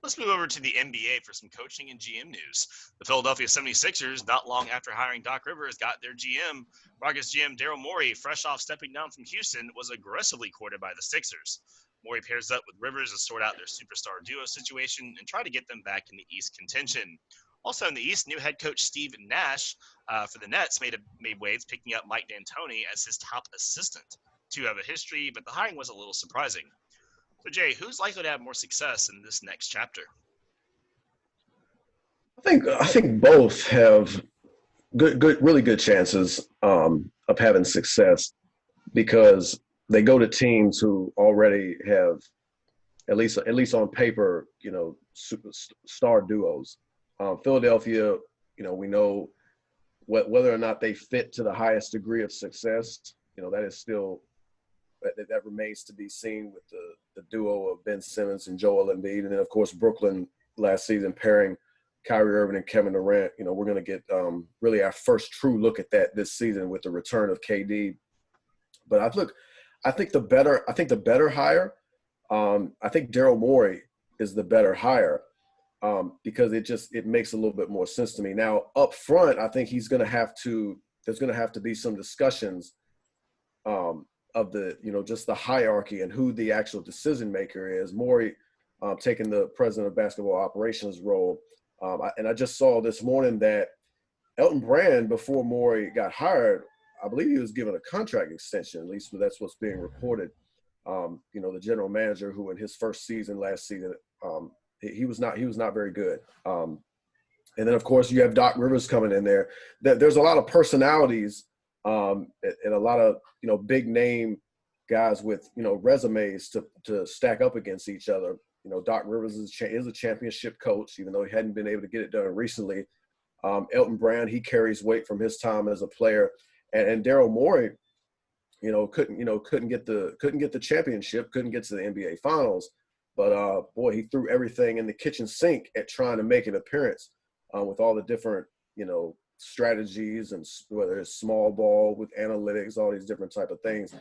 Let's move over to the NBA for some coaching and GM news. The Philadelphia 76ers, not long after hiring Doc Rivers, got their GM. Rockets GM Daryl Morey, fresh off stepping down from Houston, was aggressively courted by the Sixers. Morey pairs up with Rivers to sort out their superstar duo situation and try to get them back in the East contention. Also in the East, new head coach Steve Nash for the Nets made waves, picking up Mike D'Antoni as his top assistant. Two have a history, but the hiring was a little surprising. So, Jay, who's likely to have more success in this next chapter? I think both have really good chances of having success because they go to teams who already have at least on paper, superstar duos. Philadelphia, we know whether or not they fit to the highest degree of success. That is still that remains to be seen with the duo of Ben Simmons and Joel Embiid, and then of course Brooklyn last season pairing Kyrie Irving and Kevin Durant. We're going to get really our first true look at that this season with the return of KD. But I think the better hire. I think Daryl Morey is the better hire because it makes a little bit more sense to me. Now up front, I think there's going to have to be some discussions of the just the hierarchy and who the actual decision maker is. Morey taking the president of basketball operations role. And I just saw this morning that Elton Brand, before Morey got hired, I believe he was given a contract extension, at least that's what's being reported. The general manager who in his first season last season, he was not very good. And then, of course, you have Doc Rivers coming in there. There's a lot of personalities and a lot of, big name guys with, resumes to stack up against each other. Doc Rivers is a championship coach, even though he hadn't been able to get it done recently. Elton Brand, he carries weight from his time as a player, and Daryl Morey, couldn't get the championship, couldn't get to the NBA Finals, but boy, he threw everything in the kitchen sink at trying to make an appearance with all the different strategies and whether it's small ball with analytics, all these different type of things.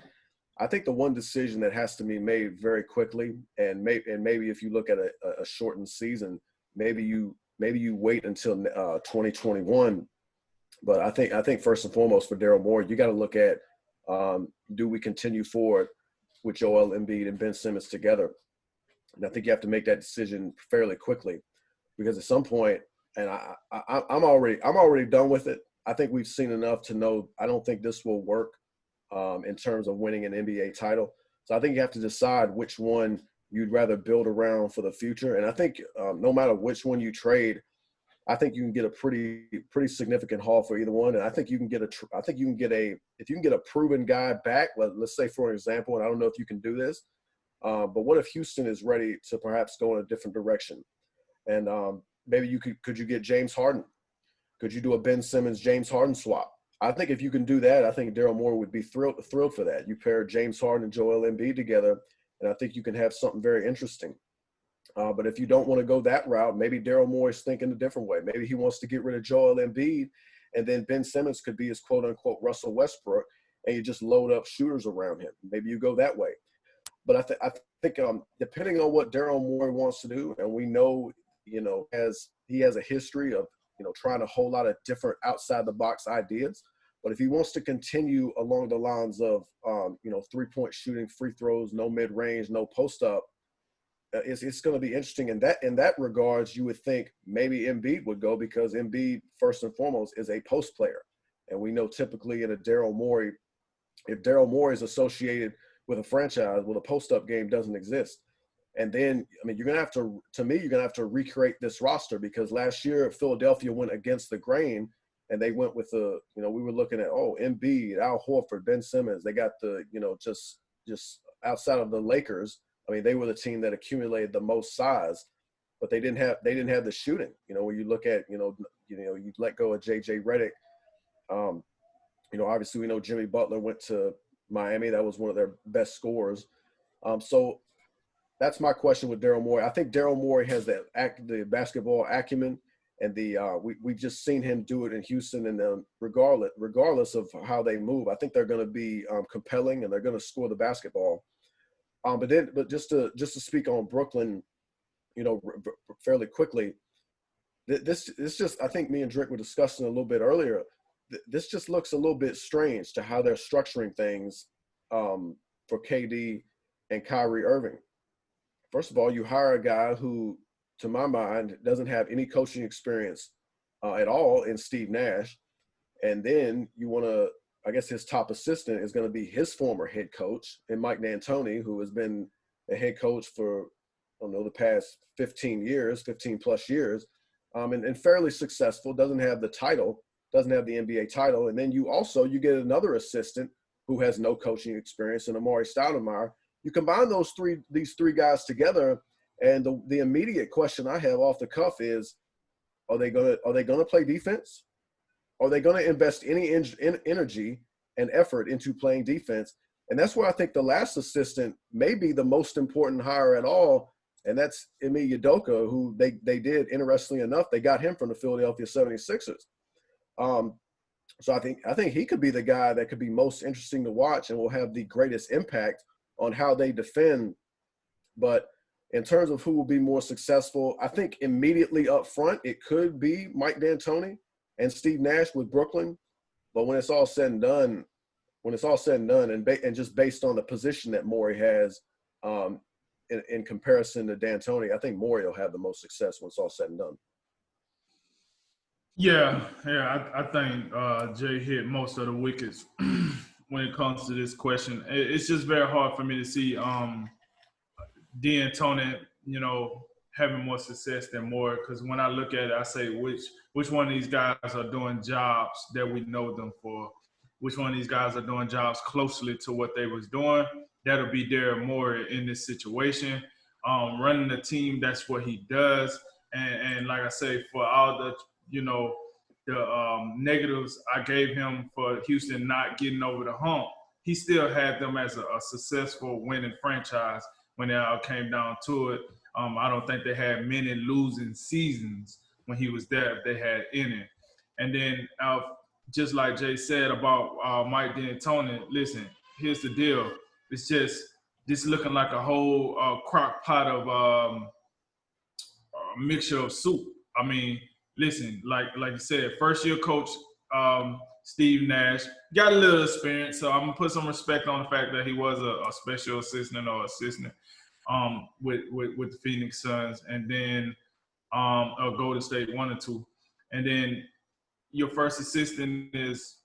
I think the one decision that has to be made very quickly, and maybe if you look at a shortened season, maybe you wait until 2021. But I think first and foremost for Daryl Morey, you got to look at do we continue forward with Joel Embiid and Ben Simmons together? And I think you have to make that decision fairly quickly because at some point, and I'm already done with it. I think we've seen enough to know I don't think this will work. In terms of winning an NBA title. So I think you have to decide which one you'd rather build around for the future. And I think no matter which one you trade, I think you can get a pretty significant haul for either one. And I think you can get if you can get a proven guy back, let's say for example, and I don't know if you can do this, but what if Houston is ready to perhaps go in a different direction? And maybe could you get James Harden? Could you do a Ben Simmons, James Harden swap? I think if you can do that, I think Daryl Morey would be thrilled for that. You pair James Harden and Joel Embiid together, and I think you can have something very interesting. But if you don't want to go that route, maybe Daryl Morey's thinking a different way. Maybe he wants to get rid of Joel Embiid, and then Ben Simmons could be his quote-unquote Russell Westbrook, and you just load up shooters around him. Maybe you go that way. But I think depending on what Daryl Morey wants to do, and we know, he has a history of trying a whole lot of different outside-the-box ideas. But if he wants to continue along the lines of, three-point shooting, free throws, no mid-range, no post-up, it's going to be interesting. In that regards, you would think maybe Embiid would go because Embiid, first and foremost, is a post player. And we know typically in a Daryl Morey, if Daryl Morey is associated with a franchise, well, the post-up game doesn't exist. And then, you're going to have to recreate this roster because last year Philadelphia went against the grain and they went with we were looking at, Embiid, Al Horford, Ben Simmons. They got just outside of the Lakers. They were the team that accumulated the most size, but they didn't have the shooting. When you look at, you let go of JJ Redick. Obviously we know Jimmy Butler went to Miami. That was one of their best scorers. So that's my question with Daryl Morey. I think Daryl Morey has the basketball acumen, and we've just seen him do it in Houston. And regardless of how they move, I think they're going to be compelling and they're going to score the basketball. But just to speak on Brooklyn, fairly quickly. This just, I think me and Drake were discussing a little bit earlier. This just looks a little bit strange to how they're structuring things for KD and Kyrie Irving. First of all, you hire a guy who, to my mind, doesn't have any coaching experience at all in Steve Nash. And then you want to, I guess his top assistant is going to be his former head coach, and Mike D'Antoni, who has been a head coach for, I don't know, the past 15 plus years, and fairly successful, doesn't have the title, doesn't have the NBA title. And then you get another assistant who has no coaching experience in Morey. You combine these three guys together, and the immediate question I have off the cuff is, are they gonna play defense? Are they going to invest any energy and effort into playing defense? And that's where I think the last assistant may be the most important hire at all, and that's Ime Udoka, who they did, interestingly enough, they got him from the Philadelphia 76ers. So I think he could be the guy that could be most interesting to watch and will have the greatest impact on how they defend. But in terms of who will be more successful, I think immediately up front it could be Mike D'Antoni and Steve Nash with Brooklyn. But when it's all said and done, and just based on the position that Morey has in comparison to D'Antoni, I think Morey will have the most success when it's all said and done. Yeah, I think Jay hit most of the wickets when it comes to this question. It's just very hard for me to see D'Antoni, having more success than Morey, because when I look at it, I say which one of these guys are doing jobs that we know them for, which one of these guys are doing jobs closely to what they was doing. That'll be Daryl Morey in this situation. Running the team, that's what he does. And like I say, for all the negatives I gave him for Houston not getting over the hump, he still had them as a successful winning franchise when it all came down to it. I don't think they had many losing seasons when he was there, if they had any. And then just like Jay said about Mike D'Antoni, listen, here's the deal. It's just this looking like a whole crock pot of a mixture of soup. I mean, listen, like you said, first-year coach Steve Nash got a little experience, so I'm going to put some respect on the fact that he was a special assistant or assistant with the Phoenix Suns, and then Golden State 1 and 2. And then your first assistant is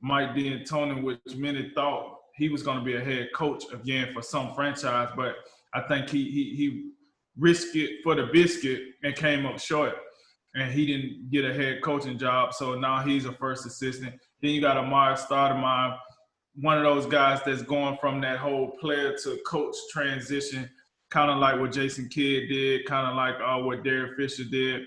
Mike D'Antoni, which many thought he was going to be a head coach again for some franchise, but I think he risked it for the biscuit and came up short, and he didn't get a head coaching job, so now he's a first assistant. Then you got Amari Stoudemire, one of those guys that's going from that whole player to coach transition, kind of like what Jason Kidd did, kind of like what Derek Fisher did,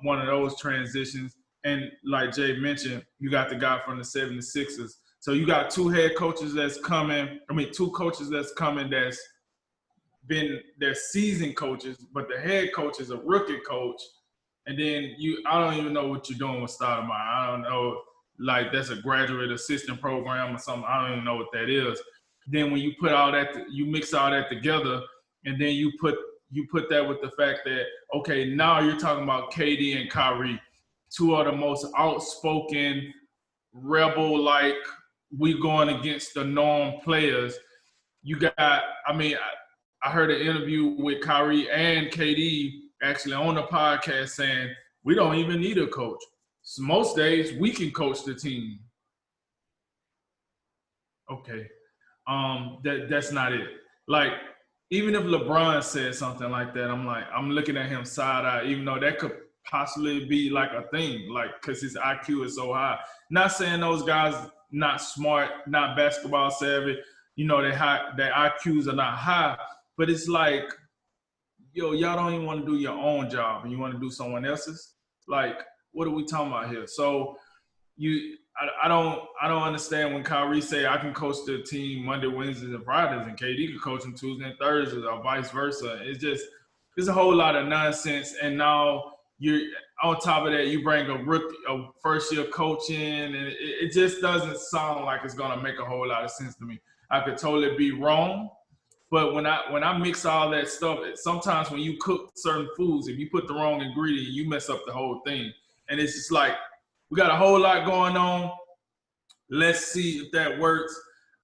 one of those transitions. And like Jay mentioned, you got the guy from the 76ers. So you got two coaches that's coming that's been their seasoned coaches, but the head coach is a rookie coach. And then I don't even know what you're doing with Stoudemire. I don't know, like that's a graduate assistant program or something. I don't even know what that is. Then when you put all that, you mix all that together, and then you put that with the fact that, okay, now you're talking about KD and Kyrie, two of the most outspoken, rebel-like, we going against the norm players. You got, I heard an interview with Kyrie and KD actually on the podcast saying, we don't even need a coach. So most days we can coach the team. Okay. That's not it. Like, even if LeBron said something like that, I'm looking at him side eye, even though that could possibly be like a thing, like, because his IQ is so high. Not saying those guys not smart, not basketball savvy, their IQs are not high, but it's like, y'all don't even want to do your own job and you want to do someone else's. Like, what are we talking about here? So I don't understand when Kyrie say I can coach the team Monday, Wednesdays, and Fridays, and KD can coach them Tuesday and Thursdays, or vice versa. It's a whole lot of nonsense. And now you're on top of that, you bring a first-year coach in, and it just doesn't sound like it's gonna make a whole lot of sense to me. I could totally be wrong, But when I mix all that stuff, sometimes when you cook certain foods, if you put the wrong ingredient, you mess up the whole thing. And it's just like we got a whole lot going on. Let's see if that works.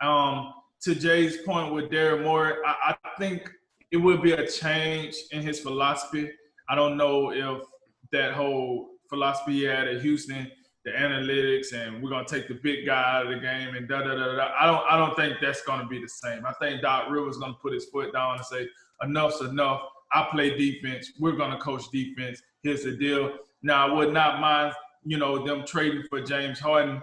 To Jay's point with Daryl Morey, I think it will be a change in his philosophy. I don't know if that whole philosophy he had at Houston, the analytics, and we're gonna take the big guy out of the game and da da da da. I don't think that's gonna be the same. I think Doc Rivers gonna put his foot down and say, enough's enough. I play defense. We're gonna coach defense. Here's the deal. Now I would not mind, them trading for James Harden.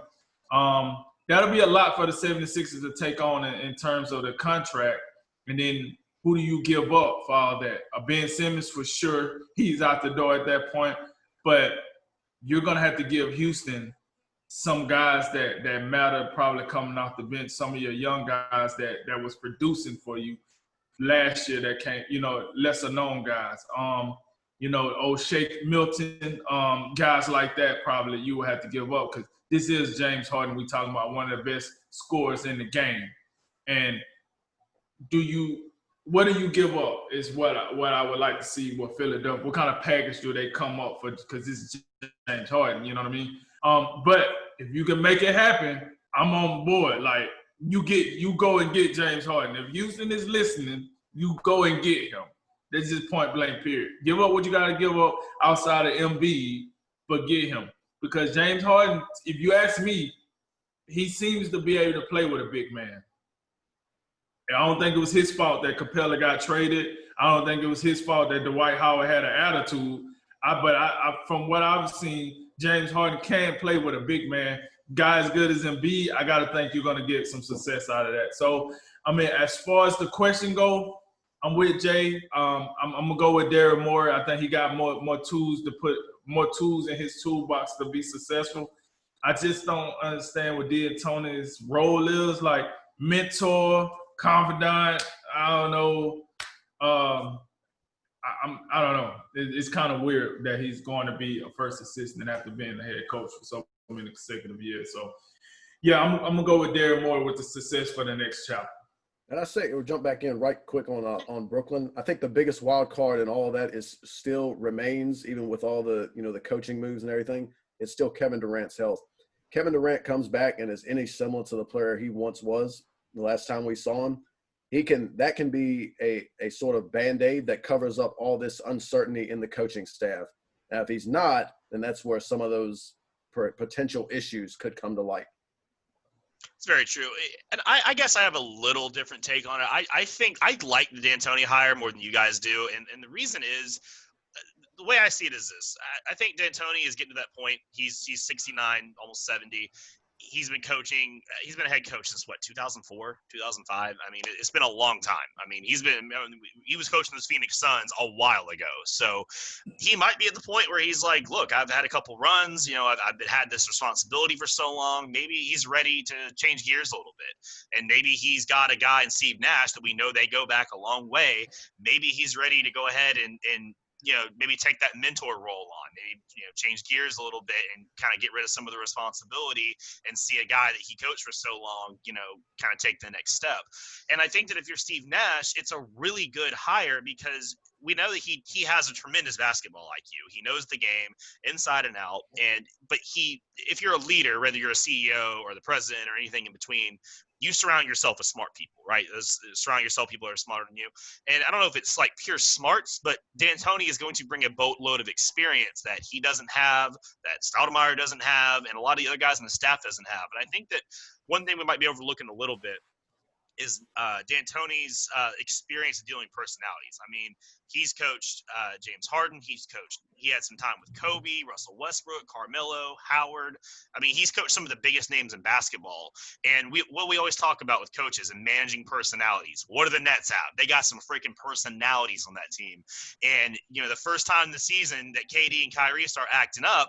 That'll be a lot for the 76ers to take on in terms of the contract. And then who do you give up for all that? Ben Simmons, for sure. He's out the door at that point. But you're going to have to give Houston some guys that matter, probably coming off the bench, some of your young guys that was producing for you last year that came, lesser known guys. Old Shake Milton, guys like that probably you will have to give up because this is James Harden. We talking about one of the best scorers in the game. And what do you give up is what I would like to see with Philadelphia. What kind of package do they come up for? Because this is James Harden, you know what I mean? But if you can make it happen, I'm on board. Like you go and get James Harden. If Houston is listening, you go and get him. That's just point blank period. Give up what you got to give up outside of Embiid, but get him. Because James Harden, if you ask me, he seems to be able to play with a big man. And I don't think it was his fault that Capella got traded. I don't think it was his fault that Dwight Howard had an attitude. But from what I've seen, James Harden can play with a big man. Guy as good as Embiid, I got to think you're going to get some success out of that. So, as far as the question go, I'm with Jay. I'm going to go with Daryl Morey. I think he got more tools in his toolbox to be successful. I just don't understand what D'Antoni's role is, like mentor, confidant. I don't know. I don't know. It's kind of weird that he's going to be a first assistant after being the head coach for so many consecutive years. So, yeah, I'm going to go with Daryl Morey with the success for the next chapter. And I say we'll jump back in right quick on Brooklyn. I think the biggest wild card in all of that is still remains, even with all the the coaching moves and everything. It's still Kevin Durant's health. Kevin Durant comes back and is any similar to the player he once was the last time we saw him. That can be a sort of Band-Aid that covers up all this uncertainty in the coaching staff. Now, if he's not, then that's where some of those potential issues could come to light. It's very true. And I guess I have a little different take on it. I think I like the D'Antoni hire more than you guys do. And the reason is the way I see it is this. I think D'Antoni is getting to that point. He's 69, almost 70. He's been coaching. He's been a head coach since 2004, 2005. I mean, it's been a long time. I mean, he was coaching the Phoenix Suns a while ago. So he might be at the point where he's like, look, I've had a couple runs. I've had this responsibility for so long. Maybe he's ready to change gears a little bit. And maybe he's got a guy in Steve Nash that we know they go back a long way. Maybe he's ready to go ahead and maybe take that mentor role on, maybe, change gears a little bit and kind of get rid of some of the responsibility and see a guy that he coached for so long, kind of take the next step. And I think that if you're Steve Nash, it's a really good hire because we know that he has a tremendous basketball IQ. He knows the game inside and out. But if you're a leader, whether you're a CEO or the president or anything in between, you surround yourself with smart people, right? Surround yourself with people that are smarter than you. And I don't know if it's like pure smarts, but D'Antoni is going to bring a boatload of experience that he doesn't have, that Stoudemire doesn't have, and a lot of the other guys on the staff doesn't have. And I think that one thing we might be overlooking a little bit is D'Antoni's experience in dealing with personalities. I mean, he's coached James Harden. He had some time with Kobe, Russell Westbrook, Carmelo, Howard. I mean, he's coached some of the biggest names in basketball. And what we always talk about with coaches and managing personalities. What do the Nets have? They got some freaking personalities on that team. And, the first time in the season that KD and Kyrie start acting up,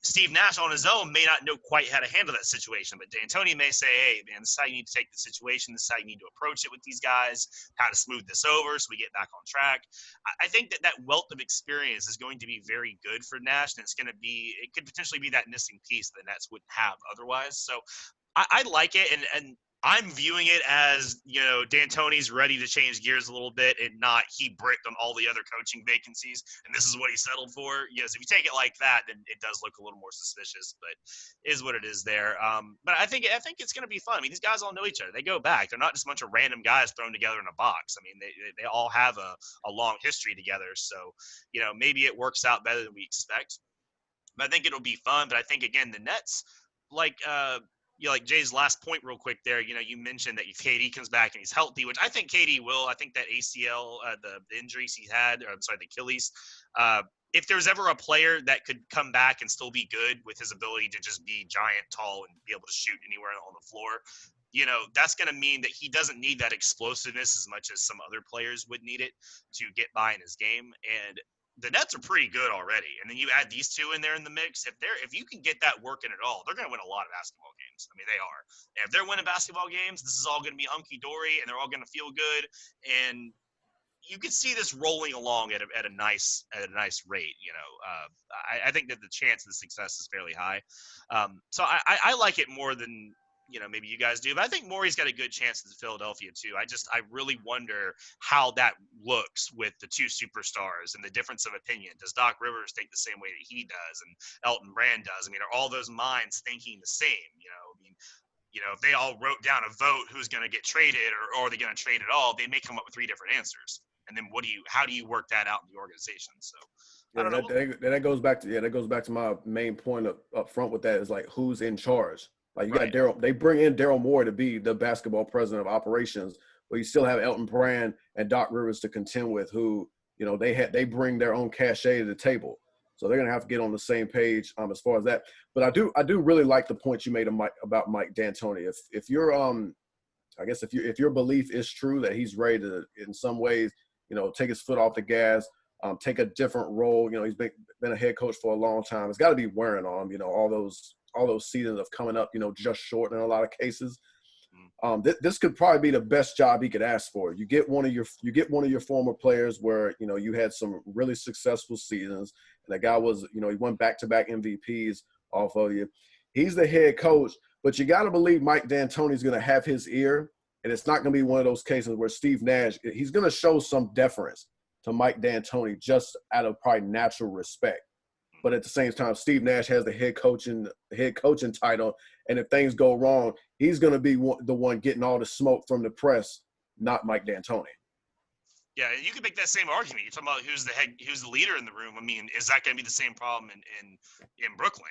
Steve Nash on his own may not know quite how to handle that situation, but D'Antoni may say, hey, man, this is how you need to take the situation. This is how you need to approach it with these guys, how to smooth this over so we get back on track. I think that wealth of experience is going to be very good for Nash, and it could potentially be that missing piece that the Nets wouldn't have otherwise. So I like it, and I'm viewing it as, D'Antoni's ready to change gears a little bit and not he bricked on all the other coaching vacancies and this is what he settled for. Yes, if you take it like that, then it does look a little more suspicious, but is what it is there. But I think it's going to be fun. I mean, these guys all know each other. They go back. They're not just a bunch of random guys thrown together in a box. I mean, they all have a long history together. So, maybe it works out better than we expect. But I think it'll be fun. But I think, again, the Nets, like like Jay's last point real quick there, you mentioned that if KD comes back and he's healthy, which I think KD will. I think that ACL, the injuries he had, or I'm sorry, the Achilles, if there's ever a player that could come back and still be good with his ability to just be giant, tall, and be able to shoot anywhere on the floor, that's going to mean that he doesn't need that explosiveness as much as some other players would need it to get by in his game. And the Nets are pretty good already, and then you add these two in there in the mix. If you can get that working at all, they're going to win a lot of basketball games. I mean, they are. And if they're winning basketball games, this is all going to be hunky dory, and they're all going to feel good. And you can see this rolling along at a nice rate. I think that the chance of the success is fairly high. So I like it more than maybe you guys do, but I think Morey's got a good chance in Philadelphia too. I really wonder how that looks with the two superstars and the difference of opinion. Does Doc Rivers think the same way that he does and Elton Brand does? I mean, are all those minds thinking the same? I mean, if they all wrote down a vote who's going to get traded or are they going to trade at all, they may come up with three different answers. And then how do you work that out in the organization? So I don't know. That goes back to my main point up front with that is like who's in charge. Like you Right. got Daryl, they bring in Daryl Morey to be the basketball president of operations, but you still have Elton Brand and Doc Rivers to contend with, who they bring their own cachet to the table, so they're gonna have to get on the same page as far as that. But I do really like the point you made about Mike D'Antoni. If you're I guess if your belief is true that he's ready to in some ways take his foot off the gas, take a different role. He's been a head coach for a long time. It's got to be wearing on him. All those seasons of coming up, just short in a lot of cases. This could probably be the best job he could ask for. You get one of your former players where you had some really successful seasons, and that guy was he won back-to-back MVPs off of you. He's the head coach, but you got to believe Mike D'Antoni's going to have his ear, and it's not going to be one of those cases where Steve Nash, he's going to show some deference to Mike D'Antoni just out of probably natural respect. But at the same time, Steve Nash has the head coaching title, and if things go wrong, he's going to be the one getting all the smoke from the press, not Mike D'Antoni. Yeah, you could make that same argument. You're talking about who's the leader in the room. I mean, is that going to be the same problem in Brooklyn?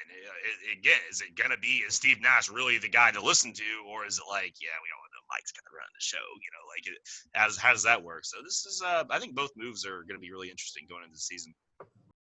Again, is it going to be is Steve Nash really the guy to listen to, or is it like, yeah, we all know Mike's going to run the show? How does that work? So this is, I think both moves are going to be really interesting going into the season.